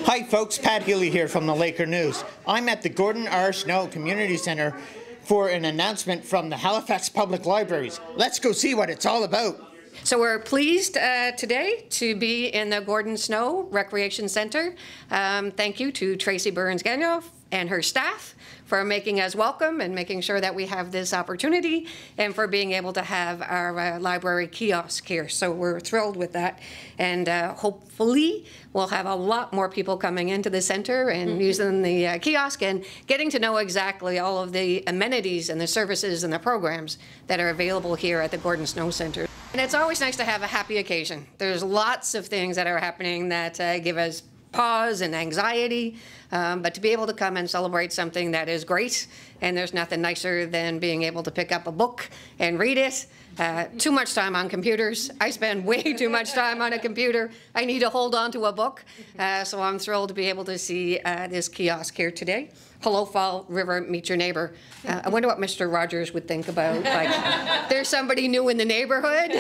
Hi folks, Pat Healy here from the Laker News. I'm at the Gordon R. Snow Community Centre for an announcement from the Halifax Public Libraries. Let's go see what it's all about. So we're pleased today to be in the Gordon Snow Recreation Centre. Thank you to Tracy Burns-Gagnon and her staff for making us welcome and making sure that we have this opportunity and for being able to have our library kiosk here. So we're thrilled with that, and hopefully we'll have a lot more people coming into the center and using the kiosk and getting to know exactly all of the amenities and the services and the programs that are available here at the Gordon Snow Center. And it's always nice to have a happy occasion. There's lots of things that are happening that give us pause and anxiety, but to be able to come and celebrate something that is great, and there's nothing nicer than being able to pick up a book and read it. Too much time on computers. I spend way too much time on a computer. I need to hold on to a book, so I'm thrilled to be able to see this kiosk here today. Hello, Fall River, meet your neighbor. I wonder what Mr. Rogers would think about, like, there's somebody new in the neighborhood.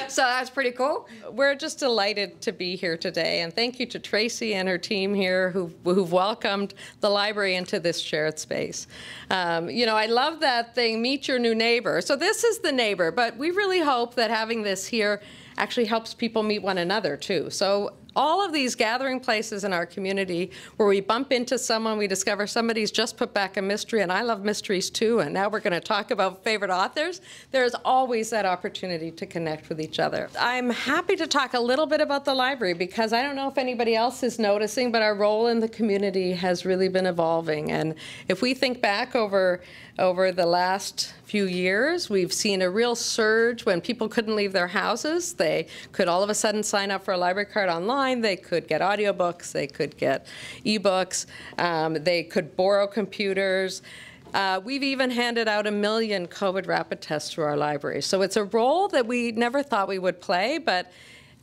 So that's pretty cool. We're just delighted to be here today, and thank you to Tracy and her team here who've welcomed the library into this shared space. You know, I love that thing, meet your new neighbor. So this is the neighbor, but we really hope that having this here actually helps people meet one another too. So all of these gathering places in our community where we bump into someone, we discover somebody's just put back a mystery, and I love mysteries too, and now we're going to talk about favorite authors. There's always that opportunity to connect with each other. I'm happy to talk a little bit about the library because I don't know if anybody else is noticing, but our role in the community has really been evolving. And if we think back over the last few years, we've seen a real surge when people couldn't leave their houses. They could all of a sudden sign up for a library card online. They could get audiobooks. They could get ebooks. They could borrow computers. We've even handed out 1 million COVID rapid tests through our library. So it's a role that we never thought we would play, but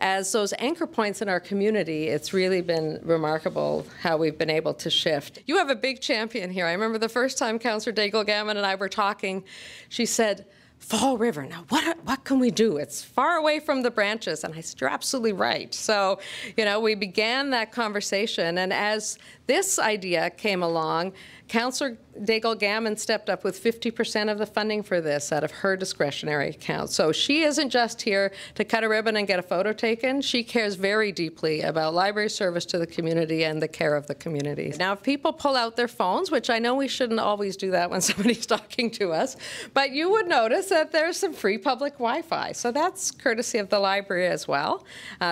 as those anchor points in our community, it's really been remarkable how we've been able to shift. You have a big champion here. I remember the first time Councillor Deagle Gammon and I were talking, she said, Fall River, now what can we do? It's far away from the branches. And I said, you're absolutely right. So, you know, we began that conversation, and as this idea came along, Councillor Deagle Gammon stepped up with 50% of the funding for this out of her discretionary account. So she isn't just here to cut a ribbon and get a photo taken. She cares very deeply about library service to the community and the care of the community. Now, if people pull out their phones, which I know we shouldn't always do that when somebody's talking to us, but you would notice that there's some free public Wi-Fi. So that's courtesy of the library as well.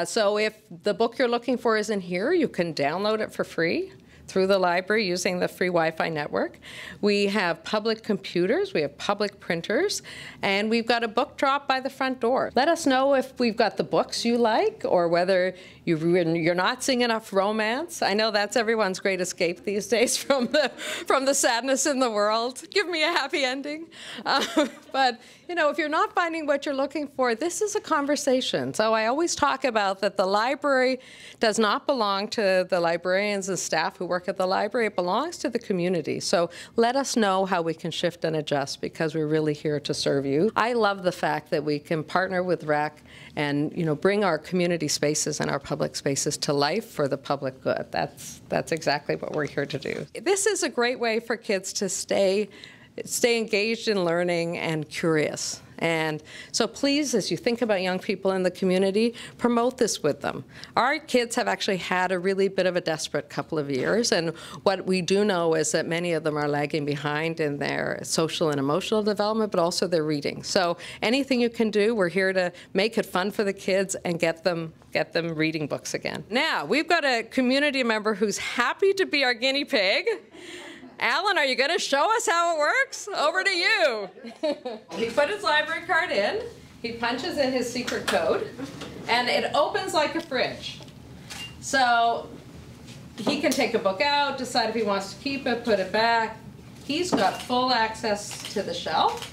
So if the book you're looking for isn't here, you can download it for free through the library using the free Wi-Fi network. We have public computers, we have public printers, and we've got a book drop by the front door. Let us know if we've got the books you like or whether you're not seeing enough romance. I know that's everyone's great escape these days from the sadness in the world. Give me a happy ending. But you know, if you're not finding what you're looking for, this is a conversation. So I always talk about that the library does not belong to the librarians and staff who work at the library. It belongs to the community. So let us know how we can shift and adjust, because we're really here to serve you. I love the fact that we can partner with REC and, you know, bring our community spaces and our public spaces to life for the public good. That's exactly what we're here to do. This is a great way for kids to stay engaged in learning and curious. And so please, as you think about young people in the community, promote this with them. Our kids have actually had a really bit of a desperate couple of years, and what we do know is that many of them are lagging behind in their social and emotional development, but also their reading. So anything you can do, we're here to make it fun for the kids and get them reading books again. Now, we've got a community member who's happy to be our guinea pig. Alan, are you going to show us how it works? Over to you. He put his library card in, he punches in his secret code, and it opens like a fridge. So he can take a book out, decide if he wants to keep it, put it back. He's got full access to the shelf.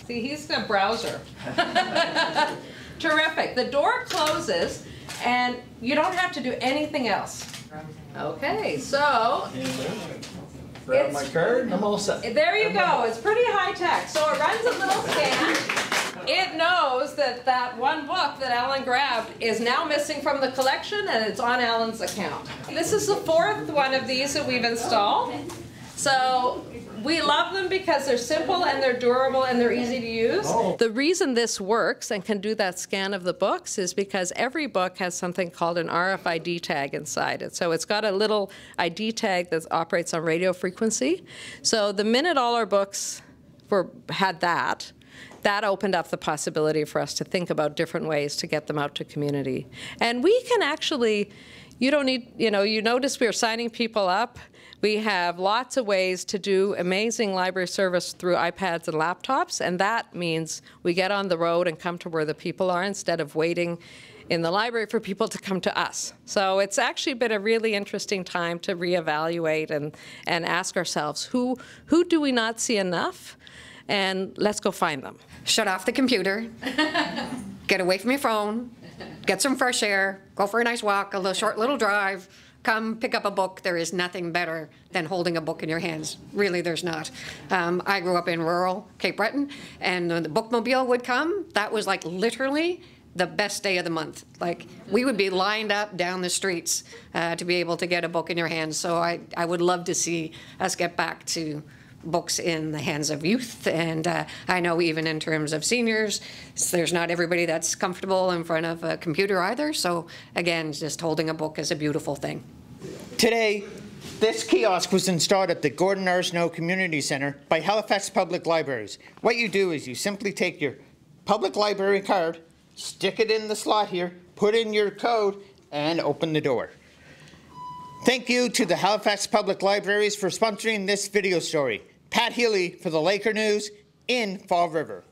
See, he's a browser. Terrific. The door closes, and you don't have to do anything else. Okay, so Grab my card and I'm all set. There you go. It's pretty high tech. So it runs a little scan. it knows that that one book that Alan grabbed is now missing from the collection, and it's on Alan's account. This is the 4th one of these that we've installed. So we love them because they're simple and they're durable and they're easy to use. The reason this works and can do that scan of the books is because every book has something called an RFID tag inside it. So it's got a little ID tag that operates on radio frequency. So the minute all our books had that opened up the possibility for us to think about different ways to get them out to community. And we can actually, you don't need, you notice we're signing people up. We have lots of ways to do amazing library service through iPads and laptops, and that means we get on the road and come to where the people are instead of waiting in the library for people to come to us. So it's actually been a really interesting time to reevaluate and ask ourselves, who do we not see enough? And let's go find them. Shut off the computer, get away from your phone, get some fresh air, go for a nice walk, a short little drive, come pick up a book. There is nothing better than holding a book in your hands. Really, there's not. I grew up in rural Cape Breton, and when the bookmobile would come, that was like literally the best day of the month. Like, we would be lined up down the streets to be able to get a book in your hands. So I would love to see us get back to books in the hands of youth, and I know even in terms of seniors, there's not everybody that's comfortable in front of a computer either. So again, just holding a book is a beautiful thing. Today, this kiosk was installed at the Gordon R. Snow Community Centre by Halifax Public Libraries. What you do is you simply take your public library card, stick it in the slot here, put in your code, and open the door. Thank you to the Halifax Public Libraries for sponsoring this video story. Pat Healy for the Laker News in Fall River.